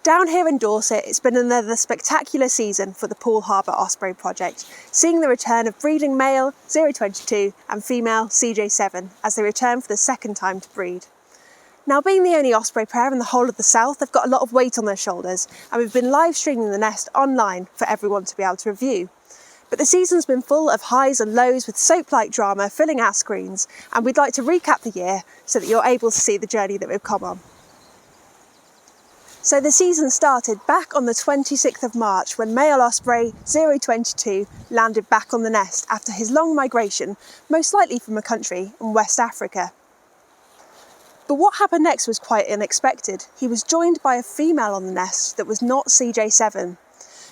Down here in Dorset, it's been another spectacular season for the Poole Harbour Osprey project, seeing the return of breeding male 022 and female CJ7 as they return for the second time to breed. Now, being the only Osprey pair in the whole of the south, they've got a lot of weight on their shoulders, and we've been live streaming the nest online for everyone to be able to review. But the season's been full of highs and lows with soap-like drama filling our screens, and we'd like to recap the year so that you're able to see the journey that we've come on. So the season started back on the 26th of March when male Osprey 022 landed back on the nest after his long migration, most likely from a country in West Africa. But what happened next was quite unexpected. He was joined by a female on the nest that was not CJ7.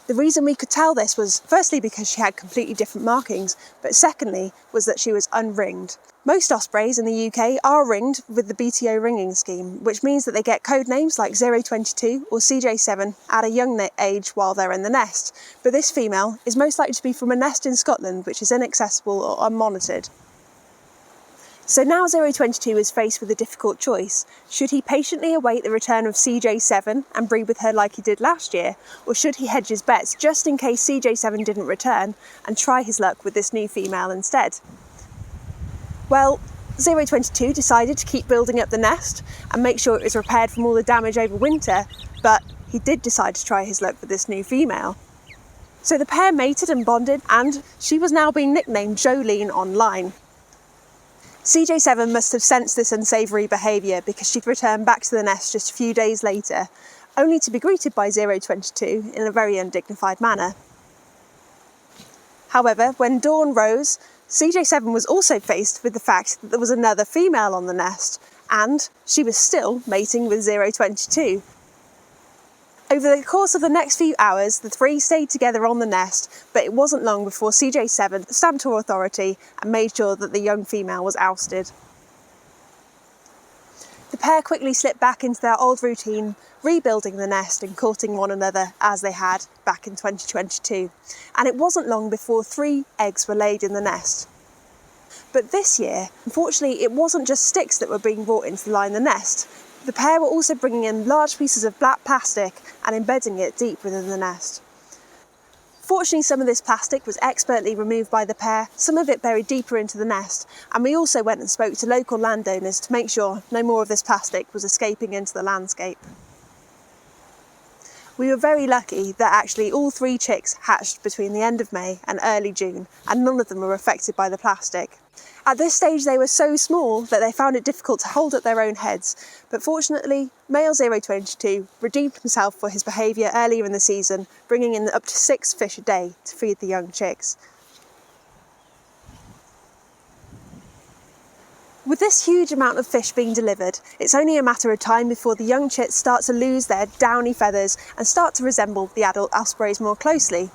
The reason we could tell this was firstly because she had completely different markings, but secondly was that she was unringed. Most Ospreys in the UK are ringed with the BTO ringing scheme, which means that they get code names like 022 or CJ7 at a young age while they're in the nest. But this female is most likely to be from a nest in Scotland which is inaccessible or unmonitored. So now 022 is faced with a difficult choice. Should he patiently await the return of CJ7 and breed with her like he did last year, or should he hedge his bets just in case CJ7 didn't return and try his luck with this new female instead? Well, 022 decided to keep building up the nest and make sure it was repaired from all the damage over winter, but he did decide to try his luck with this new female. So the pair mated and bonded, and she was now being nicknamed Jolene online. CJ7 must have sensed this unsavoury behaviour because she'd returned back to the nest just a few days later, only to be greeted by 022 in a very undignified manner. However, when dawn rose, CJ7 was also faced with the fact that there was another female on the nest, and she was still mating with 022. Over the course of the next few hours, the three stayed together on the nest, but it wasn't long before CJ7 stamped her authority and made sure that the young female was ousted. The pair quickly slipped back into their old routine, rebuilding the nest and courting one another as they had back in 2022. And it wasn't long before 3 eggs were laid in the nest. But this year, unfortunately, it wasn't just sticks that were being brought in to line the nest. The pair were also bringing in large pieces of black plastic and embedding it deep within the nest. Fortunately, some of this plastic was expertly removed by the pair, some of it buried deeper into the nest, and we also went and spoke to local landowners to make sure no more of this plastic was escaping into the landscape. We were very lucky that actually all 3 chicks hatched between the end of May and early June, and none of them were affected by the plastic. At this stage they were so small that they found it difficult to hold up their own heads, but fortunately male 022 redeemed himself for his behaviour earlier in the season, bringing in up to 6 fish a day to feed the young chicks. With this huge amount of fish being delivered, it's only a matter of time before the young chicks start to lose their downy feathers and start to resemble the adult ospreys more closely.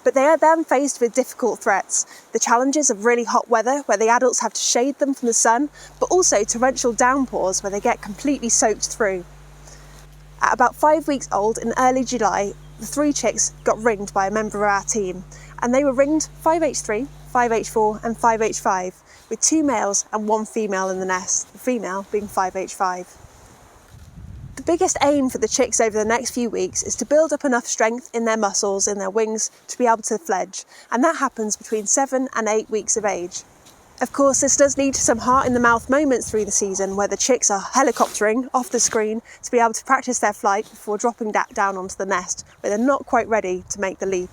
But they are then faced with difficult threats. The challenges of really hot weather, where the adults have to shade them from the sun, but also torrential downpours where they get completely soaked through. At about 5 weeks old in early July, the 3 chicks got ringed by a member of our team, and they were ringed 5H3, 5H4 and 5H5, with 2 males and 1 female in the nest, the female being 5H5. The biggest aim for the chicks over the next few weeks is to build up enough strength in their muscles, in their wings, to be able to fledge, and that happens between 7 and 8 weeks of age. Of course, this does lead to some heart-in-the-mouth moments through the season where the chicks are helicoptering off the screen to be able to practice their flight before dropping down onto the nest, where they're not quite ready to make the leap.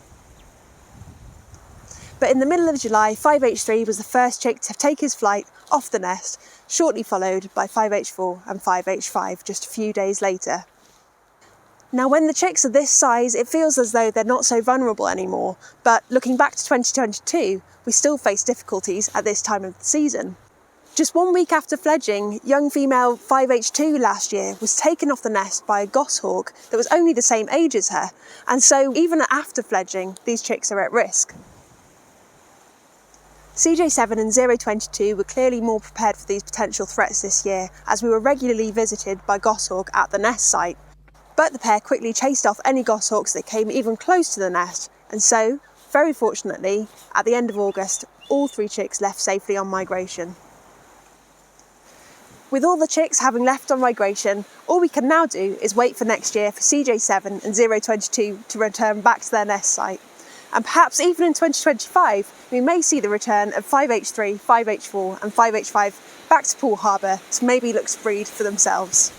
But in the middle of July, 5H3 was the first chick to take his flight off the nest, shortly followed by 5H4 and 5H5 just a few days later. Now, when the chicks are this size, it feels as though they're not so vulnerable anymore, but looking back to 2022, we still face difficulties at this time of the season. Just 1 week after fledging, young female 5H2 last year was taken off the nest by a goshawk that was only the same age as her, and so even after fledging, these chicks are at risk. CJ7 and 022 were clearly more prepared for these potential threats this year, as we were regularly visited by goshawk at the nest site. But the pair quickly chased off any goshawks that came even close to the nest, and so, very fortunately, at the end of August, all 3 chicks left safely on migration. With all the chicks having left on migration, all we can now do is wait for next year for CJ7 and 022 to return back to their nest site. And perhaps even in 2025, we may see the return of 5H3, 5H4 and 5H5 back to Poole Harbour to maybe look to breed for themselves.